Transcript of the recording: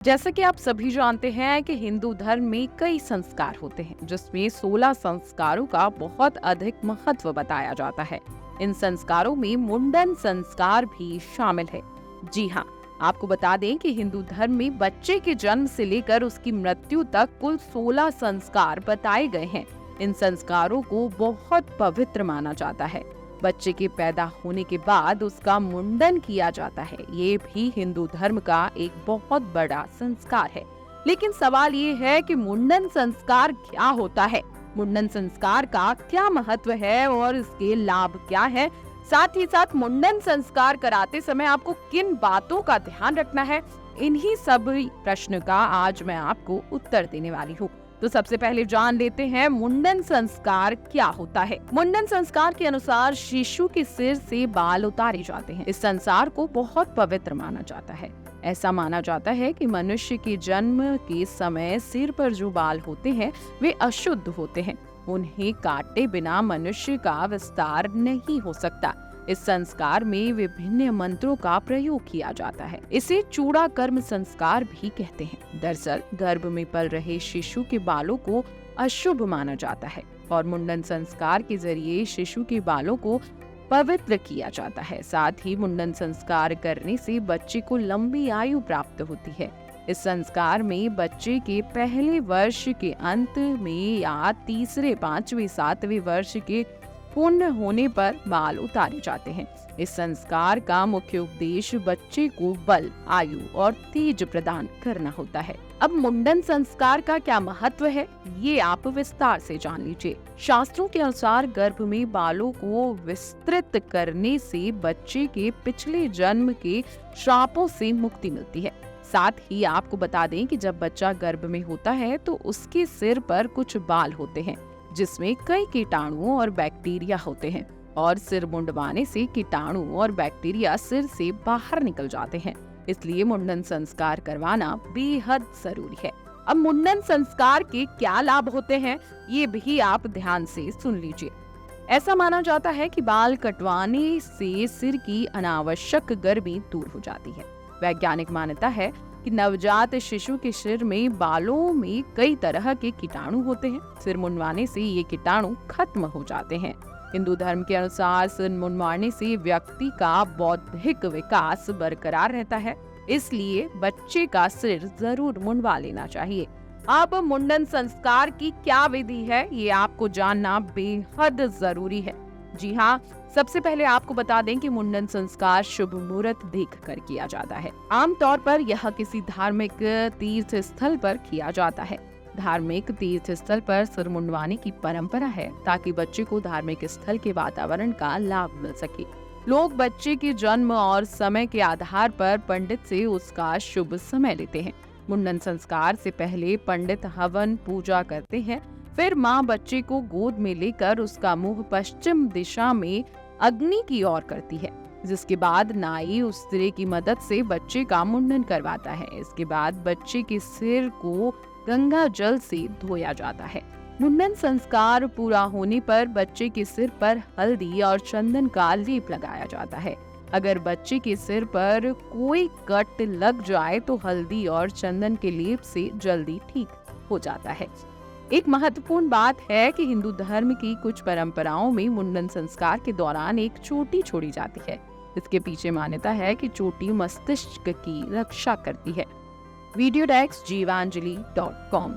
जैसा कि आप सभी जानते हैं कि हिंदू धर्म में कई संस्कार होते हैं, जिसमें 16 संस्कारों का बहुत अधिक महत्व बताया जाता है। इन संस्कारों में मुंडन संस्कार भी शामिल है। जी हाँ, आपको बता दें कि हिंदू धर्म में बच्चे के जन्म से लेकर उसकी मृत्यु तक कुल 16 संस्कार बताए गए हैं। इन संस्कारों को बहुत पवित्र माना जाता है। बच्चे के पैदा होने के बाद उसका मुंडन किया जाता है। ये भी हिंदू धर्म का एक बहुत बड़ा संस्कार है। लेकिन सवाल ये है कि मुंडन संस्कार क्या होता है, मुंडन संस्कार का क्या महत्व है और इसके लाभ क्या है। साथ ही साथ मुंडन संस्कार कराते समय आपको किन बातों का ध्यान रखना है, इन्हीं सभी प्रश्न का आज मैं आपको उत्तर देने वाली हूँ। तो सबसे पहले जान लेते हैं मुंडन संस्कार क्या होता है। मुंडन संस्कार के अनुसार शिशु के सिर से बाल उतारे जाते हैं। इस संस्कार को बहुत पवित्र माना जाता है। ऐसा माना जाता है कि मनुष्य के जन्म के समय सिर पर जो बाल होते हैं वे अशुद्ध होते हैं। उन्हें काटे बिना मनुष्य का विस्तार नहीं हो सकता। इस संस्कार में विभिन्न मंत्रों का प्रयोग किया जाता है। इसे चूड़ा कर्म संस्कार भी कहते हैं। दरअसल गर्भ में पल रहे शिशु के बालों को अशुभ माना जाता है और मुंडन संस्कार के जरिए शिशु के बालों को पवित्र किया जाता है। साथ ही मुंडन संस्कार करने से बच्चे को लंबी आयु प्राप्त होती है। इस संस्कार में बच्चे के पहले वर्ष के अंत में या तीसरे, पांचवें, सातवें वर्ष के पूर्ण होने पर बाल उतारे जाते हैं। इस संस्कार का मुख्य उद्देश्य बच्चे को बल, आयु और तेज प्रदान करना होता है। अब मुंडन संस्कार का क्या महत्व है, ये आप विस्तार से जान लीजिए। शास्त्रों के अनुसार गर्भ में बालों को विस्तृत करने से बच्चे के पिछले जन्म के श्रापों से मुक्ति मिलती है। साथ ही आपको बता दें कि जब बच्चा गर्भ में होता है तो उसके सिर पर कुछ बाल होते हैं जिसमें कई कीटाणु और बैक्टीरिया होते हैं और सिर मुंडवाने से कीटाणु और बैक्टीरिया सिर से बाहर निकल जाते हैं। इसलिए मुंडन संस्कार करवाना बेहद जरूरी है। अब मुंडन संस्कार के क्या लाभ होते हैं, ये भी आप ध्यान से सुन लीजिए। ऐसा माना जाता है कि बाल कटवाने से सिर की अनावश्यक गर्मी दूर हो जाती है। वैज्ञानिक मान्यता है कि नवजात शिशु के सिर में बालों में कई तरह के कीटाणु होते हैं। सिर मुंडवाने से ये कीटाणु खत्म हो जाते हैं। हिंदू धर्म के अनुसार सिर मुंडवाने से व्यक्ति का बौद्धिक विकास बरकरार रहता है। इसलिए बच्चे का सिर जरूर मुंडवा लेना चाहिए। अब मुंडन संस्कार की क्या विधि है, ये आपको जानना बेहद जरूरी है। जी हाँ, सबसे पहले आपको बता दें कि मुंडन संस्कार शुभ मुहूर्त देखकर किया जाता है। आमतौर पर यह किसी धार्मिक तीर्थ स्थल पर किया जाता है। धार्मिक तीर्थ स्थल पर सिर मुंडवाने की परंपरा है ताकि बच्चे को धार्मिक स्थल के वातावरण का लाभ मिल सके। लोग बच्चे के जन्म और समय के आधार पर पंडित से उसका शुभ समय लेते हैं। मुंडन संस्कार से पहले पंडित हवन पूजा करते हैं। फिर माँ बच्चे को गोद में लेकर उसका मुंह पश्चिम दिशा में अग्नि की ओर करती है, जिसके बाद नाई उस स्त्री की मदद से बच्चे का मुंडन करवाता है। इसके बाद बच्चे के सिर को गंगा जल से धोया जाता है। मुंडन संस्कार पूरा होने पर बच्चे के सिर पर हल्दी और चंदन का लेप लगाया जाता है। अगर बच्चे के सिर पर कोई कट लग जाए तो हल्दी और चंदन के लेप से जल्दी ठीक हो जाता है। एक महत्वपूर्ण बात है कि हिंदू धर्म की कुछ परंपराओं में मुंडन संस्कार के दौरान एक चोटी छोड़ी जाती है। इसके पीछे मान्यता है कि चोटी मस्तिष्क की रक्षा करती है। Video desk जीवांजलि.com